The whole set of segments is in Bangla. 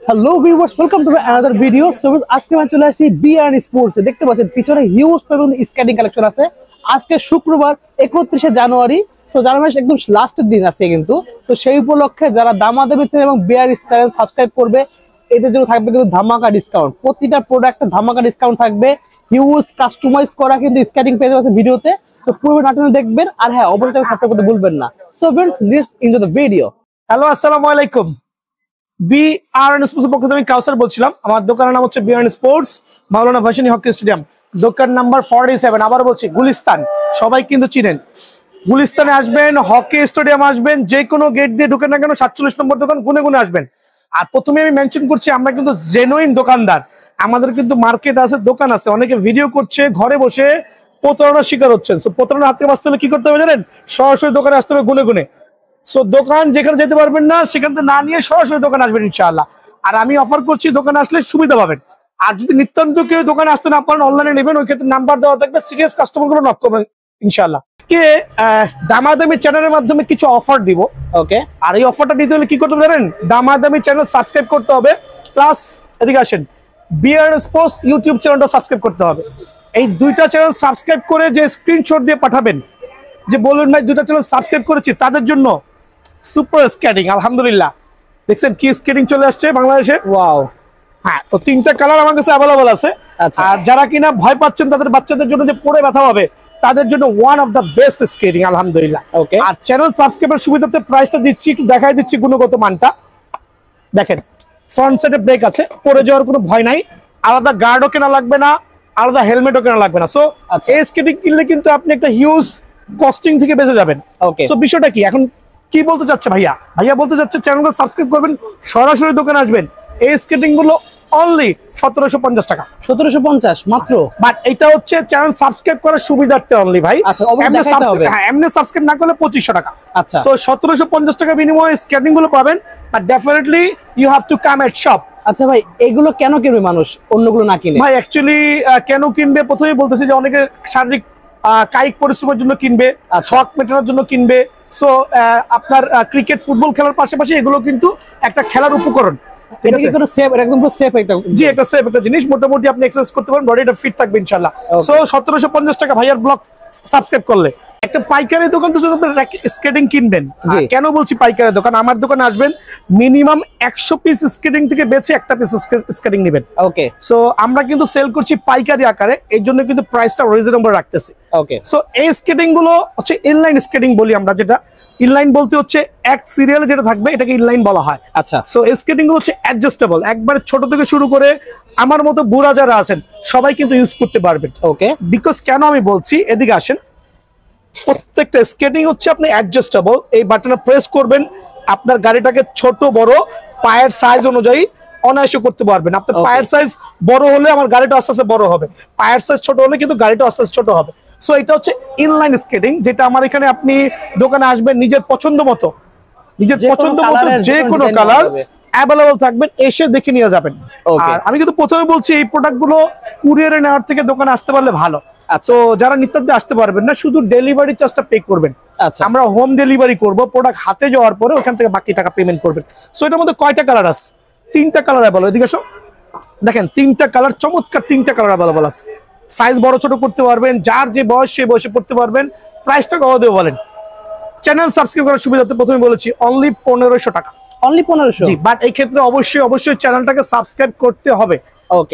Hello viewers, welcome to another video. So আজকে আমি চলে আসি বিআরএন স্পোর্টস এ। দেখতে পাচ্ছেন পিছনে হিউজ পরিমাণ স্কেটিং কালেকশন আছে। আজকে শুক্রবার 31শে জানুয়ারি। সো জানুয়ারি একদম লাস্টের দিন আছে কিন্তু। তো সেই উপলক্ষে যারা দামাদামি চ্যানেল এবং বিআরএন চ্যানেল সাবস্ক্রাইব করবে এদের জন্য থাকবে কিন্তু ধামাকা ডিসকাউন্ট। প্রতিটা প্রোডাক্টে ধামাকা ডিসকাউন্ট থাকবে। হিউজ কাস্টমাইজ করা কিন্তু স্কেটিং পেজ আছে ভিডিওতে। তো পুরো নাটনে দেখবেন। আর হ্যাঁ, অবশ্যই চ্যানেল সাবস্ক্রাইব করতে ভুলবেন না। So friends, let's enjoy the video. Hello, আসসালামু আলাইকুম। বিআরএন স্পোর্টস পক্ষ থেকে আমি কাউসার বলছিলাম। আমার দোকানের নাম হচ্ছে বিআরএন স্পোর্টস, মাওলানা ভাসানী হকি স্টেডিয়াম, দোকান নাম্বার 47। আবার বলছি, গুলিস্তান। সবাই কিন্তু চিনেন। গুলিস্তানে আসবেন, হকি স্টেডিয়াম আসবেন, যে কোনো গেট দিয়ে ঢুকেন না কেন 47 নম্বর দোকান, গুনে গুনে আসবেন। আর প্রথমে আমি মেনশন করছি, আমরা কিন্তু জেনুইন দোকানদার। আমাদের কিন্তু মার্কেট আছে, দোকান আছে। অনেকে ভিডিও করছে, ঘরে বসে প্রতারণার শিকার হচ্ছেন। সো প্রতারণা হাতে বাঁচতে হলে কি করতে হবে জানেন? সরাসরি দোকানে আসতে হবে, গুনে গুনে। সো দোকান যেখানে যেতে পারবেন না সেখান থেকে না নিয়ে সরাসরি দোকানে আসবেন ইনশাআল্লাহ। আর আমি অফার করছি, দোকানে আসলে সুবিধা পাবেন। আর যদি নিত্যান্ত কেউ দোকানে আসতে না পারেন, অনলাইনে নেবেন, ওই ক্ষেত্রে নাম্বার দেওয়া থাকবে, সিরিয়াস কাস্টমার গুলো নক করবেন ইনশাআল্লাহ। কে দামাদামি চ্যানেলের মাধ্যমে কিছু অফার দিব। ওকে, আর এই অফারটা নিতে হলে কি করতে হবে জানেন? দামাদামি চ্যানেল সাবস্ক্রাইব করতে হবে, প্লাস এদিকে আসেন বিআরএন স্পোর্টস ইউটিউব চ্যানেলটা সাবস্ক্রাইব করতে হবে। এই দুইটা চ্যানেল সাবস্ক্রাইব করে যে স্ক্রিনশট দিয়ে পাঠাবেন, যে বলবেন ভাই দুইটা চ্যানেল সাবস্ক্রাইব করেছি, তাদের জন্য সুপার স্কেটিং। আলহামদুলিল্লাহ, দেখছেন কি স্কেটিং চলে আসছে বাংলাদেশে। ওয়াও। হ্যাঁ, তো 3টা কালার আমার কাছে অ্যাভেলেবল আছে। আর যারা কিনা ভয় পাচ্ছেন তাদের বাচ্চাদের জন্য যে পরে ব্যথা হবে, তাদের জন্য one of the best skating আলহামদুলিল্লাহ। ওকে, আর চ্যানেল সাবস্ক্রাইবের সুবিধাতে প্রাইসটা দিচ্ছি, একটু দেখাই দিচ্ছি গুণগত মানটা। দেখেন, ফ্রন্ট সাইডে ব্রেক আছে, পরে যাওয়ার কোনো ভয় নাই। আলাদা গার্ডও কেনা লাগবে না, আলাদা হেলমেটও কেনা লাগবে না। সো এই স্কেটিং কিনলে কিন্তু আপনি একটা হিউজ কস্টিং থেকে বেঁচে যাবেন। ওকে, সো বিষয়টা কি এখন কি বলতে চাচ্ছে ভাইয়া? ভাইয়া বলতে চাচ্ছে চ্যানেলটা সাবস্ক্রাইব করবেন, সরাসরি দোকানে আসবেন। এই স্কেটিং গুলো অনলি 1750 টাকা। 1750 মাত্র। বাট এটা হচ্ছে চ্যানেল সাবস্ক্রাইব করার সুবিধার্থে অনলি ভাই। আচ্ছা, হ্যাঁ, এমনি সাবস্ক্রাইব না করলে 2500 টাকা। আচ্ছা, সো 1750 টাকা বিনিময়ে স্কেটিং গুলো পাবেন। But definitely you have to come at shop. আচ্ছা ভাই, এগুলো কেন কিনবে মানুষ, অন্যগুলো না কিনে? ভাই অ্যাকচুয়ালি কেন কিনবে, প্রথমেই বলতেছি যে অনেকে শারীরিক কায়িক পরিশ্রমের জন্য কিনবে, শখ মেটানোর জন্য কিনবে। সো আপনার ক্রিকেট ফুটবল খেলার পাশাপাশি এগুলো কিন্তু একটা খেলার উপকরণ। একটা সেফ একটা জিনিস, মোটামুটি আপনি এক্সারসাইজ করতে পারেন, বডিটা ফিট থাকবে ইনশাআল্লাহ। সো 1750 টাকা ভাইয়ার ব্লগ সাবস্ক্রাইব করলে। একটা পাইকারি দোকান তো স্কেটিং কিনবেন। কেন বলছি পাইকারি দোকান? আমার দোকানে আসবেন, মিনিমাম 100 পিস স্কেটিং থেকে বেছে একটা পিস স্কেটিং নেবেন। ওকে, সো আমরা কিন্তু সেল করছি পাইকারি আকারে, এই জন্য কিন্তু প্রাইসটা রিজনেবল রাখতেছি। ওকে, সো এই স্কেটিং গুলো হচ্ছে ইনলাইন স্কেটিং বলি আমরা, যেটা ইনলাইন বলতে হচ্ছে এক সিরিয়ালে যেটা থাকবে এটাকে ইনলাইন বলা হয়। আচ্ছা, সো এই স্কেটিং গুলো হচ্ছে অ্যাডজাস্টেবল, একবারে ছোট থেকে শুরু করে আমার মতো বুড়া যারা আছেন সবাই কিন্তু ইউজ করতে পারবেন। ওকে, বিকজ কেন আমি বলছি, এদিকে আসেন, প্রত্যেকটা স্কেটিং হচ্ছে আপনি অ্যাডজাস্টেবল। এই বাটনে প্রেস করবেন, আপনার গাড়িটাকে ছোট বড় পায়ের সাইজ অনুযায়ী অনায়াসে করতে পারবেন। আপনার পায়ের সাইজ বড় হলে আমার গাড়িটা আস্তে আস্তে বড় হবে, পায়ের সাইজ ছোট হলে কিন্তু গাড়িটা আস্তে আস্তে ছোট হবে। সো এটা হচ্ছে ইনলাইন স্কেটিং, যেটা আমার এখানে আপনি দোকানে আসবেন, নিজের পছন্দ মতো যে কোনো কালার অ্যাভেলেবল থাকবেন, এসে দেখে নিয়ে যাবেন। আর আমি কিন্তু প্রথমে বলছি, এই প্রোডাক্ট গুলো কুরিয়ারে নেওয়ার থেকে দোকানে আসতে পারলে ভালো। তো যারা নিত্যান্তে আসতে পারবেন না, শুধু ডেলিভারি চার্জটা পে করবেন। আচ্ছা, আমরা হোম ডেলিভারি করব, প্রোডাক্ট হাতে যাওয়ার পরে ওখান থেকে বাকি টাকা পেমেন্ট করবেন। সো এটার মধ্যে কয়টা কালার আছে? 3টা কালার অ্যাভেলেবল। এদিকে আসো, দেখেন 3টা কালার, চমৎকার 3টা কালার অ্যাভেলেবল আছে। সাইজ বড় ছোট করতে পারবেন, যার যে বয়স সেই বয়সে পড়তে পারবেন। প্রাইসটা কত দেবো বলেন? চ্যানেল সাবস্ক্রাইব করার সুবিধাতে প্রথমে বলেছি অনলি 1500 টাকা। অনলি 1500? জি, বাট এই ক্ষেত্রে অবশ্যই চ্যানেলটাকে সাবস্ক্রাইব করতে হবে।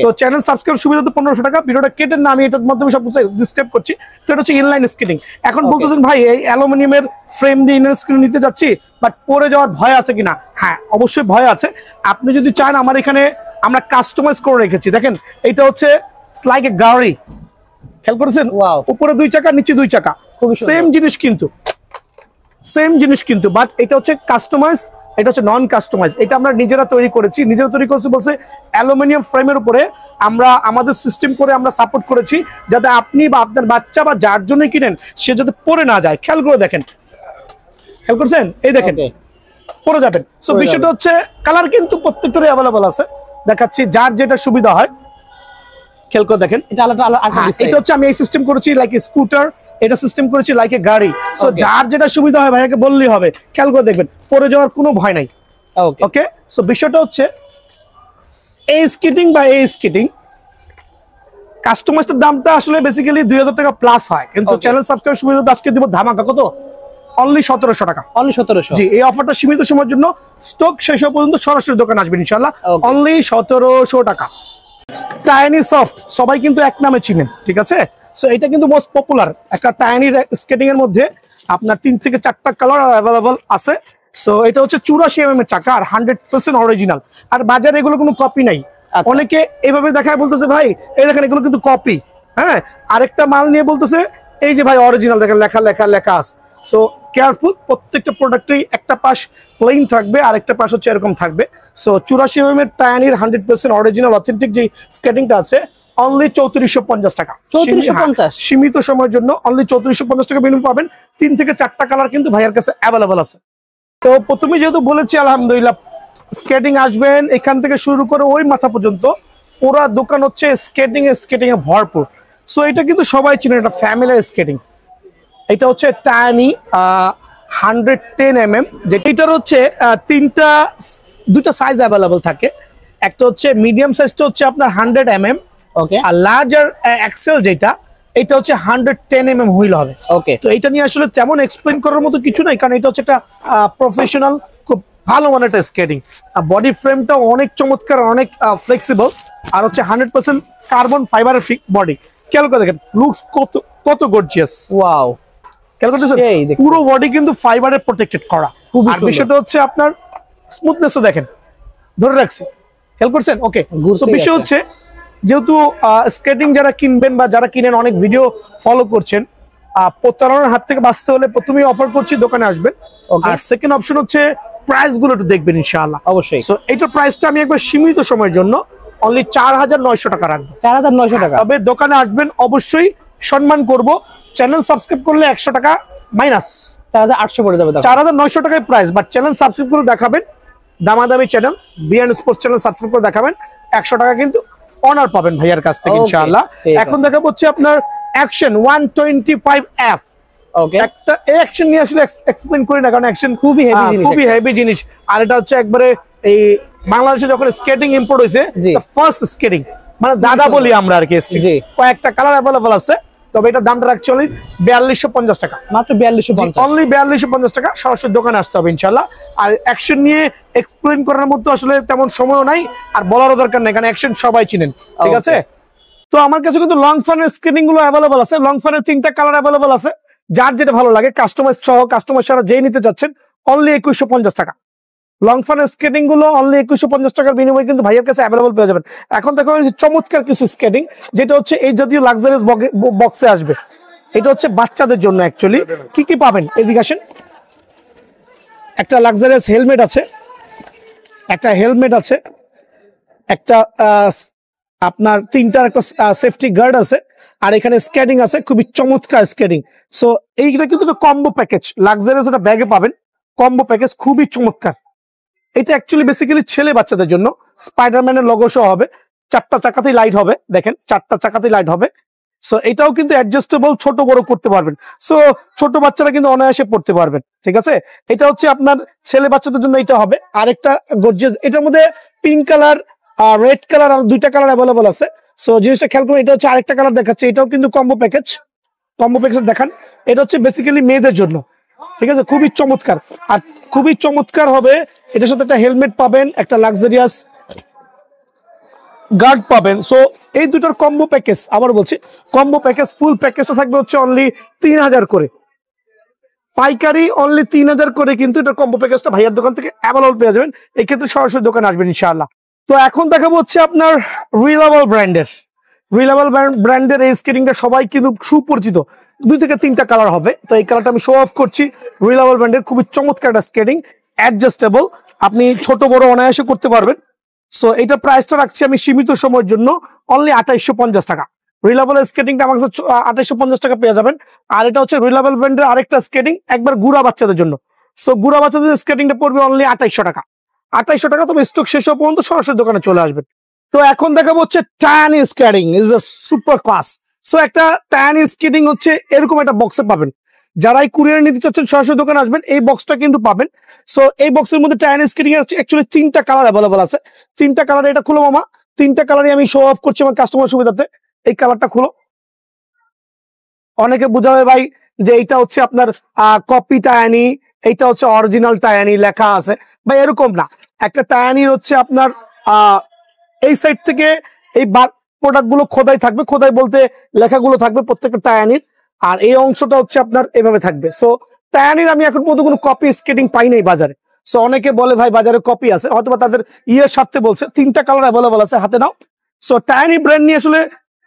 সো চ্যানেল সাবস্ক্রাইব সুবিধাতে 1500 টাকা। ভিডিওটা কেটে না আমি এটার মাধ্যমে সবকিছু ডিসক্রাইব করছি। তো এটা হচ্ছে ইনলাইন স্কেটিং। এখন বলতেছেন ভাই, এই অ্যালুমিনিয়ামের ফ্রেম দিয়ে ইনলাইন স্কেটিং নিতে যাচ্ছি, বাট পরে যাওয়ার ভয় আছে কিনা? হ্যাঁ, অবশ্যই ভয় আছে। আপনি যদি চান, আমার এখানে আমরা কাস্টমাইজ করে রেখেছি। দেখেন, এটা হচ্ছে লাইক এ গাড়ি, খেয়াল করেছেন? উপরে 2 চাকা, নিচে 2 চাকা, সেম জিনিস কিন্তু বাট এটা হচ্ছে কাস্টমাইজ, এটা হচ্ছে নন কাস্টমাইজ। এটা আমরা নিজেরা তৈরি করেছি বলছে অ্যালুমিনিয়াম ফ্রেমের উপরে আমরা আমাদের সিস্টেম করে আমরা সাপোর্ট করেছি, যাতে আপনি বা আপনার বাচ্চা বা যার জন্যই কিনেন সে যাতে পড়ে না যায়। খেয়াল করে দেখেন, খেয়াল করছেন? এই দেখেন, পড়ে যাবেন। সো বিষয়টা হচ্ছে কালার কিন্তু প্রত্যেকটারই অ্যাভেলেবল আছে, দেখাচ্ছি যার যেটা সুবিধা হয়। খেয়াল করে দেখেন, এটা হচ্ছে আমি এই সিস্টেম করেছি লাইক স্কুটার, এটা সিস্টেম করেছি লাইক এ গাড়ি। সো যার যেটা সুবিধা হয় ভাইয়াকে বললেই হবে। খেয়াল করে দেখবেন, পড়ে যাওয়ার কোনো ভয় নাই। ওকে, সো বিষয়টা হচ্ছে এই স্কেটিং বা এই স্কেটিং কাস্টমাইজের দামটা আসলে বেসিক্যালি 2000 টাকা প্লাস হয়, কিন্তু চ্যানেল সাবস্ক্রাইব সুবিধা আজকে দিব ধামাকা কত, অনলি 1700 টাকা। অনলি 1700। জি, এই অফারটা সীমিত সময়ের জন্য, স্টক শেষ হওয়া পর্যন্ত সরাসরি দোকানে আসবেন ইনশাআল্লাহ। অনলি 1700 টাকা। টাইনি সফট সবাই কিন্তু এক নামে চিনেন, ঠিক আছে? সো এটা কিন্তু মোস্ট পপুলার একটা টাইনি স্কেটিং এর মধ্যে আপনার 3 থেকে 4টা কালার অ্যাভেলেবল আছে। সো এটা হচ্ছে 84 mm এর চাকা আর 100% অরিজিনাল, আর বাজারে এগুলো কোনো কপি নাই। অনেকে এভাবে দেখায় বলতেছে ভাই এই দেখেন এগুলো কিন্তু কপি, হ্যাঁ, আরেকটা মাল নিয়ে বলতেছে এই যে ভাই অরিজিনাল, দেখেন লেখা লেখা লেখা আছে। সো কেয়ারফুল, প্রত্যেকটা প্রোডাক্টেই একটা পাশ প্লেন থাকবে আর একটা পাশ হচ্ছে এরকম থাকবে। সো 84 mm এর টায়ানির 100% অরিজিনাল অথেন্টিক যে স্কেটিংটা আছে অনলি 3450 টাকা। 3450 সীমিত সময়ের জন্য অনলি 3450 টাকা বিনিময় পাবেন। 3 থেকে 4টা কালার কিন্তু ভাইয়ার কাছে অ্যাভেলেবল আছে। তো প্রথমে যেহেতু বলেছি আলহামদুলিল্লাহ স্কেটিং আসবেন, এখান থেকে শুরু করে ওই মাথা পর্যন্ত পুরা দোকান হচ্ছে স্কেটিং এ ভরপুর। সো এটা কিন্তু সবাই চিনেন, এটা ফ্যামিলির স্কেটিং। এটা হচ্ছে টায়ানি 110 mm, যেটার হচ্ছে দুইটা সাইজ অ্যাভেলেবল থাকে। একটা হচ্ছে মিডিয়াম সাইজটা হচ্ছে আপনার 100 mm, okay, are larger Excel যেটা এটা হচ্ছে 110 mm হুইল হবে। ওকে, তো এটা নিয়ে আসলে তেমন এক্সপ্লেইন করার মতো কিছু নাই, কারণ এটা হচ্ছে একটা প্রফেশনাল, খুব ভালো মানের একটা স্কেটিং। বডি ফ্রেমটাও অনেক চমৎকার, অনেক ফ্লেক্সিবল, আর হচ্ছে 100% কার্বন ফাইবারের বডি। খেয়াল করে দেখেন লুকস কত গর্জিয়াস। ওয়াও, খেয়াল করতেছেন পুরো বডি কিন্তু ফাইবারে প্রোটেক্টেড করা। আর বিষয়টা হচ্ছে আপনার স্মুথনেসও দেখেন, ধরে রাখছি, খেয়াল করছেন? ওকে, তো বিষয় হচ্ছে যেহেতু স্কেটিং যারা কিনবেন বা যারা কিনেন অনেক ভিডিও ফলো করছেন, প্রতারণার হাত থেকে বাঁচতে হলে প্রথমেই অফার করছি দোকানে আসবেন। আর সেকেন্ড অপশন হচ্ছে প্রাইস গুলো একটু দেখবেন ইনশাআল্লাহ। অবশ্যই। সো এইটার প্রাইসটা আমি একবার সীমিত সময়ের জন্য অনলি 4900 টাকা রাখবো। 4900 টাকা। তবে দোকানে আসবেন অবশ্যই সম্মান করব। চ্যানেল সাবস্ক্রাইব করলে 100 টাকা মাইনাস 4800 পড়ে যাবে। 4900 টাকায় প্রাইস, বাট চ্যানেল সাবস্ক্রাইব করে দেখাবেন, দামাদামি channel BN sports channel subscribe করে দেখাবেন, 100 টাকা কিন্তু অনার পাবেন ভাইয়ার কাছ থেকে ইনশাআল্লাহ। এখন দেখাবো হচ্ছে আপনার অ্যাকশন 125F। ওকে, একটা অ্যাকশন নিয়ে আসলে এক্সপ্লেইন করি না, কারণ অ্যাকশন খুবই হেভি জিনিস। আর এটা হচ্ছে একবারে এই বাংলাদেশে যখন স্কেটিং ইম্পোর্ট হয়েছে, ফার্স্ট স্কেটিং, মানে দাদা বলি আমরা আর কি। কয়েকটা কালার অ্যাভেলেবল আছে, তবে এটা দামটা রাখছি অনলি 4250 টাকা। মাত্র 4250, অনলি 4250 টাকা। সরাসরি দোকানে আসতে হবে ইনশাআল্লাহ। আর অ্যাকশন নিয়ে এক্সপ্লেইন করার মতো আসলে তেমন সময়ও নাই, আর বলারও দরকার নেই, কারণ অ্যাকশন সবাই চিনেন, ঠিক আছে? তো আমার কাছে কিন্তু লং ফানের স্কেটিং গুলো অ্যাভেলেবল আছে। লং ফানের 3টা কালার অ্যাভেলেবল আছে, যার যেটা ভালো লাগে কাস্টমাইজ সহ, কাস্টমাইজ ছাড়া যেই নিতে যাচ্ছেন অনলি 2150 টাকা। লং ফানের স্কেটিং গুলো অনলি 2150 টাকার বিনিময়ে কিন্তু ভাইয়ের কাছে অ্যাভেলেবল পেয়ে যাবেন। এখন দেখো চমৎকার কিছু স্কেটিং, যেটা হচ্ছে এই জাতীয় লাক্সারিয়াস বক্সে আসবে। এটা হচ্ছে বাচ্চাদের জন্য। অ্যাকচুয়ালি কি কি পাবেন এদিকে আসেন। একটা লাক্সারিয়াস হেলমেট আছে, একটা আপনার 3টার একটা সেফটি গার্ড আছে, আর এখানে স্কেটিং আছে, খুবই চমৎকার স্কেটিং। সো এইটা কিন্তু কম্বো প্যাকেজ, লাক্সারিয়াস একটা ব্যাগে পাবেন, কম্বো প্যাকেজ খুবই চমৎকার। এটা অ্যাকচুয়ালি বেসিক্যালি ছেলে বাচ্চাদের জন্য। স্পাইডারম্যানের লোগো সহ হবে, 4টা চাকাতেই লাইট হবে, দেখেন 4টা চাকাতেই লাইট হবে। সো এটাও কিন্তু অ্যাডজাস্টেবল, ছোট বড় করতে পারবেন। সো ছোট বাচ্চারা কিন্তু অনায়াসে পড়তে পারবেন, ঠিক আছে? এটা হচ্ছে আপনার ছেলে বাচ্চাদের জন্য এটা হবে। আরেকটা গর্জিয়াস, এটার মধ্যে পিঙ্ক কালার আর রেড কালার আর 2টা কালার অ্যাভেলেবল আছে। সো জিনিসটা খেয়াল করুন, এটা হচ্ছে আরেকটা কালার দেখাচ্ছে, এটাও কিন্তু কম্বো প্যাকেজ দেখান। এটা হচ্ছে বেসিক্যালি মেয়েদের জন্য, ঠিক আছে? খুবই চমৎকার, আর খুবই চমৎকার হবে। এটার সাথে একটা হেলমেট পাবেন, একটা লাক্সারিয়াস গার্ড পাবেন। সো এই দুটোর কম্বো প্যাকেজ, আবার বলছি কম্বো প্যাকেজ, ফুল প্যাকেজটা থাকবে হচ্ছে অনলি 3000 করে, পাইকারি অনলি 3000 করে। কিন্তু এটা কম্বো প্যাকেজটা ভাইয়ার দোকান থেকে অ্যাভেলেবল পেয়ে যাবেন। এই ক্ষেত্রে সরাসরি দোকানে আসবেন ইনশাআল্লাহ। তো এখন দেখাবো হচ্ছে আপনার রিলায়েবল ব্র্যান্ডের এই স্কেটিংটা সবাই কিন্তু সুপরিচিত। 2 থেকে 3টা কালার হবে, তো এই কালারটা আমি শো অফ করছি। রিলায়েবল ব্র্যান্ডের খুবই চমৎকার একটা স্কেটিং, অ্যাডজাস্টেবল, আপনি ছোট বড় অনায়াসে করতে পারবেন। সো এটা প্রাইসটা রাখছি আমি সীমিত সময়ের জন্য অনলি 2850 টাকা। রিলায়েবল স্কেটিংটা আমার কাছে 2850 টাকা পেয়ে যাবেন। আর এটা হচ্ছে রিলায়েবল ব্র্যান্ডের আরেকটা স্কেটিং, একবার গুড়া বাচ্চাদের জন্য। সো গুড়া বাচ্চাদের স্কেটিংটা পড়বে অনলি 2800 টাকা। 2800 টাকা, তবে স্টক শেষ হওয়া পর্যন্ত সরাসরি দোকানে চলে আসবেন। তো এখন দেখাবো হচ্ছে tiny skating, is a super class. So একটা টায়ানি স্কেটিং হচ্ছে এরকম একটা বক্সে পাবেন, যারাই কুরিয়ার নিতে চাচ্ছেন সরাসরি দোকানে আসবেন, এই বক্সটা কিন্তু পাবেন। সো এই বক্সের মধ্যে টায়ার স্কেটিং এর অ্যাকচুয়ালি 3টা কালার অ্যাভেলেবল আছে। 3টা কালারে এটা খুলো মামা, 3টা কালারই আমি শো অফ করছি আমার কাস্টমার সুবিধাতে। এই কালারটা খুলো। অনেকে বুঝাবে ভাই যে এইটা হচ্ছে আপনার কপি টায়ানি, এইটা হচ্ছে অরিজিনাল টায়ানি লেখা আছে, ভাই এরকম না। একটা টায়ানির হচ্ছে আপনার এই সাইড থেকে এই প্রোডাক্ট গুলো খোদাই থাকবে, খোদাই বলতে লেখাগুলো থাকবে প্রত্যেকটা টায়ানির, আর এই অংশটা হচ্ছে আপনার এভাবে থাকবে। সো টায়ানির আমি এখন পর্যন্ত কোনো কপি স্কেটিং পাই নাই বাজারে। সো অনেকে বলে ভাই বাজারে কপি আছে, হয়তো তাদের ইয়ের সাথে বলছে। 3টা কালার অ্যাভেলেবল আছে, হাতে নাও। সো টায়ানি ব্র্যান্ড নিয়ে আসলে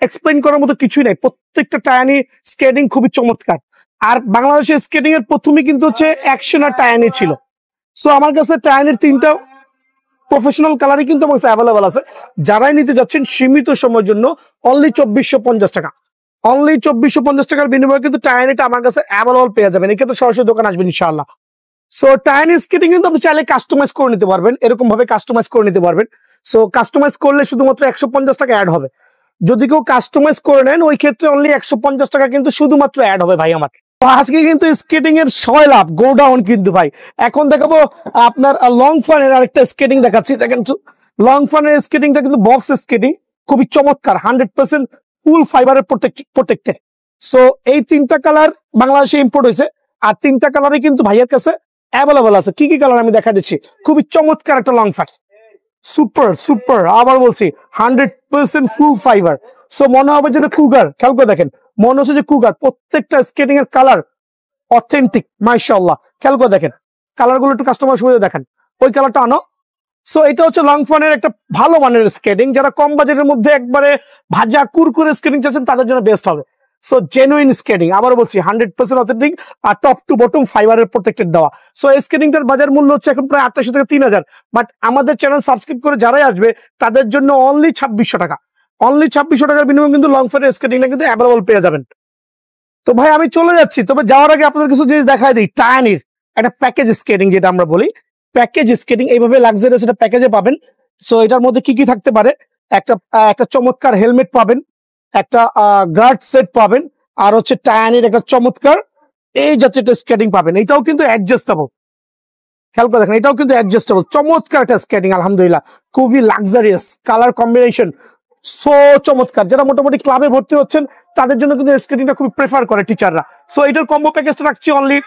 এক্সপ্লেইন করার মতো কিছুই নাই, প্রত্যেকটা টায়ানি স্কেটিং খুবই চমৎকার। আর বাংলাদেশের স্কেটিং এর প্রথমে কিন্তু হচ্ছে অ্যাকশন আর টায়ানি ছিল। সো আমার কাছে টায়ানির 3টা প্রফেশনাল কালারই কিন্তু আমার কাছে অ্যাভেলেবল আছে। যারাই নিতে যাচ্ছেন সীমিত সময়ের জন্য অনলি 2450 টাকা, অনলি 2450 টাকার বিনিময়ে কিন্তু টায়ানিটা আমার কাছে অ্যাভেলেবল পেয়ে যাবেন। এক্ষেত্রে সরাসরি দোকান আসবেন ইনশাআল্লাহ। সো টায়ানি স্কেটিং কিন্তু আপনি চাইলে কাস্টমাইজ করে নিতে পারবেন, এরকম ভাবে কাস্টমাইজ করে নিতে পারবেন। সো কাস্টমাইজ করলে শুধুমাত্র 150 টাকা অ্যাড হবে। যদি কেউ কাস্টমাইজ করে নেন ওই ক্ষেত্রে অনলি 150 টাকা কিন্তু শুধুমাত্র অ্যাড হবে ভাই আমার। আজকে কিন্তু স্কেটিং এর 6 লাভ গো ডাউন কিন্তু ভাই। এখন দেখাবো আপনার লং ফানের আরেকটা স্কেটিং দেখাচ্ছি, দেখেন লং ফানের স্কেটিংটা কিন্তু বক্স স্কেটিং, খুবই চমৎকার, 100% ফুল ফাইবারের প্রোটেক্টেড। সো এই 3টা কালার বাংলাদেশে ইম্পোর্ট হয়েছে, আর 3টা কালারই কিন্তু ভাইয়ের কাছে অ্যাভেলেবল আছে। কি কি কালার আমি দেখা দিচ্ছি। খুবই চমৎকার একটা লং ফান, সুপার সুপার, আবার বলছি 100% ফুল ফাইবার। সো মনে হবে যেটা কুগার, খেয়াল করে দেখেন, মনে হচ্ছে যে কুগার। প্রত্যেকটা স্কেটিং এর কালার অথেন্টিক, মাশাআল্লাহ। খেয়াল করে দেখেন কালার গুলো, একটু কাস্টমার সুবিধা দেখেন, ওই কালারটা আনো। সো এটা হচ্ছে লং ফানের একটা ভালো মানের স্কেটিং। যারা কম বাজেটের মধ্যে একবারে ভাজা কুরকুরে স্কেটিং চাচ্ছেন তাদের জন্য বেস্ট হবে। সো জেনুইন স্কেটিং, আবার বলছি 100% অথেন্টিক, আর টপ টু বটম ফাইবারের প্রোটেক্টেড দেওয়া। সো এই স্কেটিংটার বাজার মূল্য হচ্ছে এখন প্রায় 2800 থেকে 3000, বাট আমাদের চ্যানেল সাবস্ক্রাইব করে যারাই আসবে তাদের জন্য অনলি 2600 টাকা, অনলি 2600 টাকার বিনিময়ে কিন্তু লং ফানের স্কেটিংটা কিন্তু অ্যাভেলেবল পেয়ে যাবেন। তো ভাই আমি চলে যাচ্ছি, তবে যাওয়ার আগে আপনাদের কিছু জিনিস দেখাই দিই। টায়ানির একটা প্যাকেজ স্কেটিং, যেটা আমরা বলি প্যাকেজ স্কেটিং, এইভাবে লাক্সারিয়াস একটা প্যাকেজে পাবেন। সো এটার মধ্যে কি কি থাকতে পারে, একটা চমৎকার হেলমেট পাবেন, একটা গার্ড সেট পাবেন, আর হচ্ছে টায়ানির একটা চমৎকার এই জাতীয় স্কেটিং পাবেন। এটাও কিন্তু অ্যাডজাস্টেবল, খেয়াল করে দেখেন, এটাও কিন্তু অ্যাডজাস্টেবল, চমৎকার একটা স্কেটিং আলহামদুলিল্লাহ, খুবই লাক্সারিয়াস, কালার কম্বিনেশন সো চমৎকার। যারা মোটামুটি ক্লাবে ভর্তি হচ্ছেন তাদের জন্য কিন্তু স্কেটিংটা খুব প্রেফার করে টিচাররা। সো এটার কম্বো প্যাকেজটা রাখছি অনলি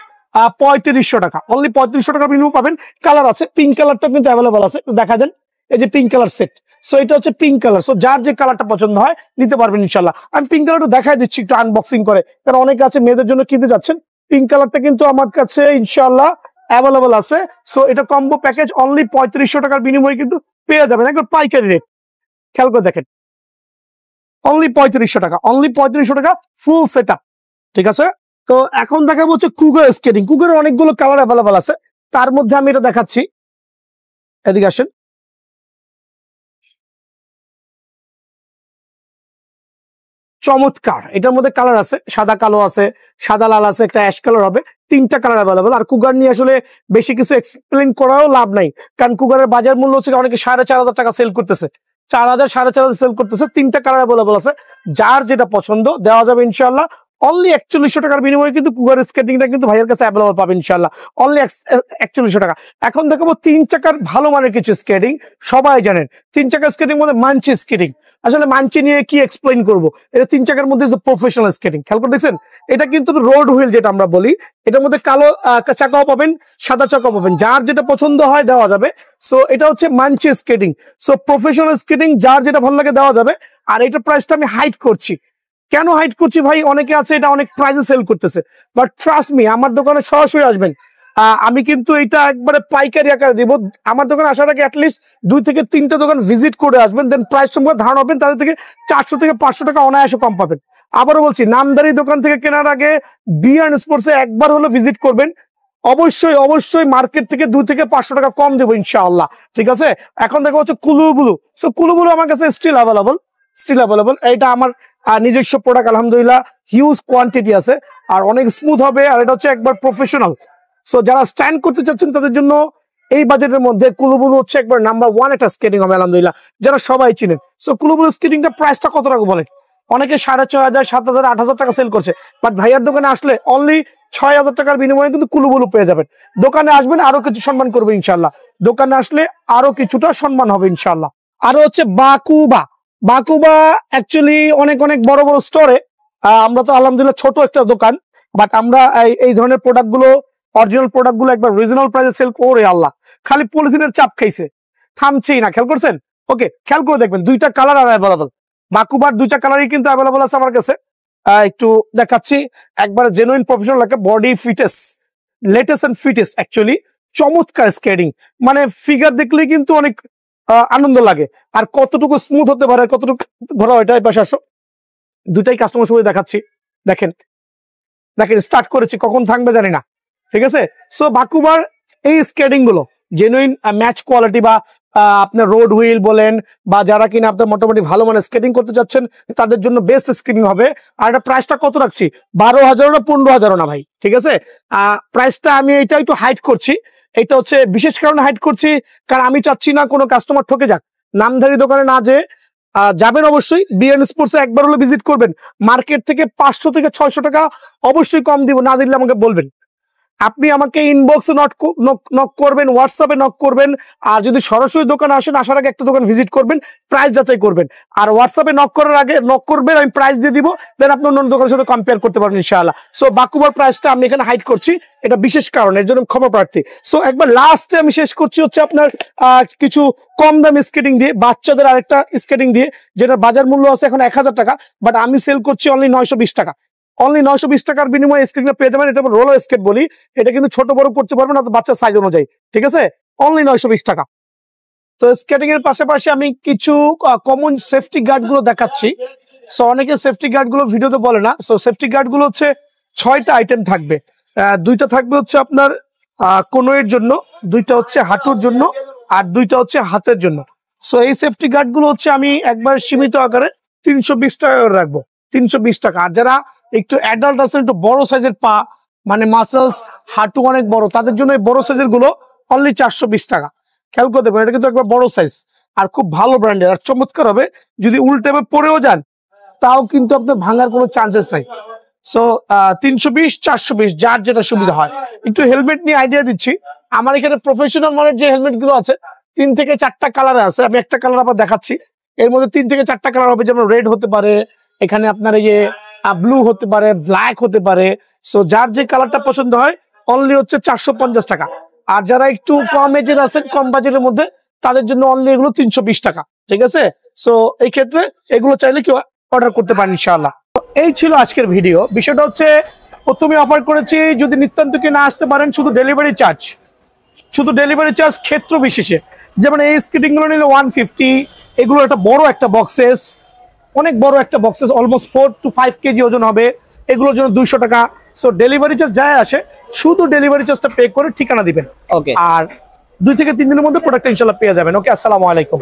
3500 টাকা, অনলি 3500 টাকা বিনিময়ে পাবেন। কালার আছে, পিঙ্ক কালারটা কিন্তু অ্যাভেলেবল আছে, দেখা দেন এই যে পিঙ্ক কালার সেট। সো এটা হচ্ছে পিঙ্ক কালার। সো যার যে কালারটা পছন্দ হয় নিতে পারবেন ইনশাল্লাহ। আমি পিঙ্ক কালারটা দেখাই দিচ্ছি একটু আনবক্সিং করে, কারণ অনেকে আছে মেয়েদের জন্য কিনতে যাচ্ছেন। পিঙ্ক কালারটা কিন্তু আমার কাছে ইনশাল্লাহ অ্যাভেলেবল আছে। সো এটা কম্বো প্যাকেজ অনলি 3500 টাকার বিনিময়ে কিন্তু পেয়ে যাবেন, একদম পাইকারি রেট। খেয়াল করে দেখেন, অনলি 3500 টাকা, অনলি 3500 টাকা ফুল সেট আপ, ঠিক আছে। তো এখন দেখাবো হচ্ছে কুগার স্কেটিং। কুগারের অনেকগুলো কালার অ্যাভেলেবল আছে, তার মধ্যে আমি এটা দেখাচ্ছি, এদিকে আসেন। চমৎকার, এটার মধ্যে কালার আছে, সাদা কালো আছে, সাদা লাল আছে, একটা অ্যাশ কালার হবে, 3টা কালার অ্যাভেলেবল। আর কুগার নিয়ে আসলে বেশি কিছু এক্সপ্লেন করাও লাভ নাই, কারণ কুগারের বাজার মূল্য হচ্ছে অনেকে 4500 টাকা সেল করতেছে, 4000 4500 সেল করতেছে। 3টা কালার অ্যাভেলেবল আছে, যার যেটা পছন্দ দেওয়া যাবে ইনশাল্লাহ। অনলি 4100 টাকার বিনিময়ে কিন্তু কুগার স্কেটিংটা কিন্তু ভাইয়ের কাছে অ্যাভেলেবল পাবেন ইনশাল্লাহ, অনলি 4100 টাকা। এখন দেখাবো 3 চাকার ভালো মানের কিছু স্কেটিং। সবাই জানেন 3 চাকার স্কেটিং মধ্যে মাঞ্চি স্কেটিং। আসলে মাঞ্চি নিয়ে কি এক্সপ্লেইন করবো, এটা 3 চাকার মধ্যে প্রফেশনাল স্কেটিং। খেয়াল করে দেখছেন, এটা কিন্তু রোড হুইল যেটা আমরা বলি, এটার মধ্যে কালো চাকাও পাবেন, সাদা চাকাও পাবেন, যার যেটা পছন্দ হয় দেওয়া যাবে। সো এটা হচ্ছে মাঞ্চি স্কেটিং। সো প্রফেশনাল স্কেটিং, যার যেটা ভালো লাগে দেওয়া যাবে। আর এটার প্রাইসটা আমি হাইড করছি, কেন হাইড করছি ভাই, অনেকে আছে এটা অনেক প্রাইসে সেল করতেছে, বাট ট্রাস্ট মি, আমার দোকানে সরাসরি আসবেন, আমি কিন্তু এটা একবারে পাইকারি আকারে দিব। আমার দোকানে আসার আগে অ্যাটলিস্ট 2 থেকে 3টা দোকান ভিজিট করে আসবেন, দেন প্রাইস সম্পর্কে ধারণা পাবেন, তাদের থেকে 400 থেকে 500 টাকা অনায়াসে কম পাবেন। আবারও বলছি, নামদারি দোকান থেকে কেনার আগে বি&এন স্পোর্টসে একবার হলো ভিজিট করবেন, অবশ্যই অবশ্যই মার্কেট থেকে 2 থেকে 500 টাকা কম দেবো ইনশাআল্লাহ, ঠিক আছে। এখন দেখো হচ্ছে কুলুবুলু। সো কুলুবুলু আমার কাছে স্টিল অ্যাভেলেবল, এটা আমার নিজস্ব প্রোডাক্ট আলহামদুলিল্লাহ, হিউজ কোয়ান্টিটি আছে, আর অনেক স্মুথ হবে, আর এটা হচ্ছে একবার প্রফেশনাল। সো যারা স্ট্যান্ড করতে চাচ্ছেন তাদের জন্য এই বাজেটের মধ্যে কুলুবুলু হচ্ছে একবার নাম্বার 1 একটা স্কেটিং হবে আলহামদুলিল্লাহ, যারা সবাই চিনেন। সো কুলুবুলু স্কেটিংটা প্রাইসটা কত টাকা বলেন, অনেকে 4500 7000 8000 টাকা সেল করছে, বাট ভাইয়ার দোকানে আসলে অনলি 6,000 টাকার বিনিময়ে কিন্তু কুলুবুলু পেয়ে যাবেন। দোকানে আসবেন, আরো কিছু সম্মান করবে ইনশাল্লাহ। দোকানে আসলে আরো কিছুটা সম্মান হবে ইনশাল্লাহ। আরো হচ্ছে বাকুবা। বাকুবা অ্যাকচুয়ালি অনেক অনেক বড় বড় স্টোরে, আমরা তো আলহামদুলিল্লাহ ছোট একটা দোকান, বাট আমরা এই ধরনের প্রোডাক্ট গুলো, অরিজিনাল প্রোডাক্ট গুলো একবার রিজনেবল প্রাইসে সেল করে আল্লাহ, খালি পলিথিনের চাপ খাইছে, থামছেই না। খেয়াল করছেন? ওকে, খেয়াল করে দেখবেন, দুইটা কালার আর অ্যাভেলেবল। বাকুবার দুইটা কালারই কিন্তু অ্যাভেলেবল আছে আমার কাছে। একটু দেখাচ্ছি, একবার জেনুইন প্রফেশনাল একটা বডি ফিটেস, লেটেস্ট এন্ড ফিটেস, অ্যাকচুয়ালি চমৎকার স্কেটিং, মানে ফিগার দেখলেই কিন্তু অনেক আনন্দ লাগে। আর কতটুকু স্মুথ হতে পারে, কতটুকু ঘোরা, ওইটা পাশে আসো, দুটাই কাস্টমার সবাই দেখাচ্ছি। দেখেন দেখেন, স্টার্ট করেছি, কখন থাকবে জানি না, ঠিক আছে। সো বাকুবার এই স্কেটিং গুলো জেনুইন ম্যাচ কোয়ালিটি, বা আপনার রোড হুইল বলেন, বা যারা কিনা আপনার মোটামুটি ভালো মানে স্কেটিং করতে যাচ্ছেন তাদের জন্য বেস্ট স্কেটিং হবে। আর এটা প্রাইসটা কত রাখছি, 12,000 না 15,000 না ভাই, ঠিক আছে। প্রাইসটা আমি এটা একটু হাইড করছি, এটা হচ্ছে বিশেষ কারণে হাইড করছি, কারণ আমি চাচ্ছি না কোনো কাস্টমার ঠকে যাক। নামধারী দোকানে না যে যাবেন, অবশ্যই বিএন স্পোর্টস একবার হলে ভিজিট করবেন। মার্কেট থেকে 500 থেকে 600 টাকা অবশ্যই কম দিব, না দিলে আমাকে বলবেন। আপনি আমাকে ইনবক্সে নক করবেন, হোয়াটসঅ্যাপে নক করবেন। আর যদি সরাসরি দোকানে আসেন, আসার আগে একটা দোকান ভিজিট করবেন, প্রাইস যাচাই করবেন। আর হোয়াটসঅ্যাপে নক করার আগে নক করবেন, আমি প্রাইস দিয়ে দিব, দেন আপনি অন্য দোকানের সাথে কম্পেয়ার করতে পারবেন ইনশাআল্লাহ। সো বাকুবার প্রাইসটা আমি এখানে হাইড করছি, এটা বিশেষ কারণ, এর জন্য ক্ষমা প্রার্থী। সো একবার লাস্টে আমি শেষ করছি হচ্ছে আপনার কিছু কম দামি স্কেটিং দিয়ে, বাচ্চাদের আরেকটা স্কেটিং দিয়ে, যেটা বাজার মূল্য আছে এখন 1,000 টাকা, বাট আমি সেল করছি অনলি 920 টাকা। অনলি 920 টাকার বিনিময়ে স্কেটিংটা পেয়ে যাবেন। এটা রোলার স্কেট বলি, এটা কিন্তু ছোট বড় করতে পারবেন, না বাচ্চার সাইজ অনুযায়ী, ঠিক আছে। অনলি 920 টাকা। তো স্কেটিং এর পাশাপাশি আমি কিছু কমন সেফটি গার্ড গুলো দেখাচ্ছি। সো অনেকে সেফটি গার্ড গুলো ভিডিওতে বলে না। সো সেফটি গার্ড গুলো হচ্ছে 6টা আইটেম থাকবে। দুইটা থাকবে হচ্ছে আপনার কোনোয়ের জন্য, দুইটা হচ্ছে হাঁটুর জন্য, আর দুইটা হচ্ছে হাতের জন্য। সো এই সেফটি গার্ড গুলো হচ্ছে আমি একবার সীমিত আকারে 320 টাকা করে রাখবো, 320 টাকা। আর যারা একটু অ্যাডাল্ট আছে, একটু বড় সাইজের পা, মানে মাসেলস, হাঁটু অনেক বড়, তাদের জন্য এই বড় সাইজের গুলো অনলি 420 টাকা। খেয়াল করে দেখবেন, এটা কিন্তু একবার বড় সাইজ আর খুব ভালো ব্র্যান্ডের, আর চমৎকার হবে। যদি উল্টে পরেও যান তাও কিন্তু আপনার ভাঙার কোনো চান্সেস নাই। সো 320, 420, যার যেটা সুবিধা হয়। একটু হেলমেট নিয়ে আইডিয়া দিচ্ছি। আমার এখানে প্রফেশনাল মানের যে হেলমেট গুলো আছে 3 থেকে 4টা কালারে আছে। আমি একটা কালার আবার দেখাচ্ছি, এর মধ্যে 3 থেকে 4টা কালার হবে, যেমন রেড হতে পারে, এখানে আপনার এই যে ব্লু হতে পারে, ব্ল্যাক হতে পারে। সো যার যে কালারটা পছন্দ হয় অনলি হচ্ছে 450 টাকা। আর যারা একটু কম এজের আছেন, কম বাজেটের মধ্যে, তাদের জন্য অনলি এগুলো 320 টাকা, ঠিক আছে। সো এই ক্ষেত্রে এগুলো চাইলে কেউ অর্ডার করতে পারেন ইনশাআল্লাহ। এই ছিল আজকের ভিডিও। বিষয়টা হচ্ছে, প্রথমে অফার করেছি যদি নিতান্ত কি না আসতে পারেন, শুধু ডেলিভারি চার্জ ক্ষেত্র বিশেষে। যেমন এই স্কেটিং গুলো নিলে 150, এগুলো একটা বড় একটা বক্সেস, অনেক বড় একটা বক্সেস, অলমোস্ট 4 to 5 কেজি ওজন হবে, এগুলোর জন্য 200 টাকা। সো ডেলিভারি চার্জ যায় আসে, শুধু ডেলিভারি চার্জটা পে করে ঠিকানা দিবেন। ওকে, আর 2 থেকে 3 দিনের মধ্যে প্রোডাক্টটা ইনশাআল্লাহ পেয়ে যাবেন। ওকে, আসসালামু আলাইকুম।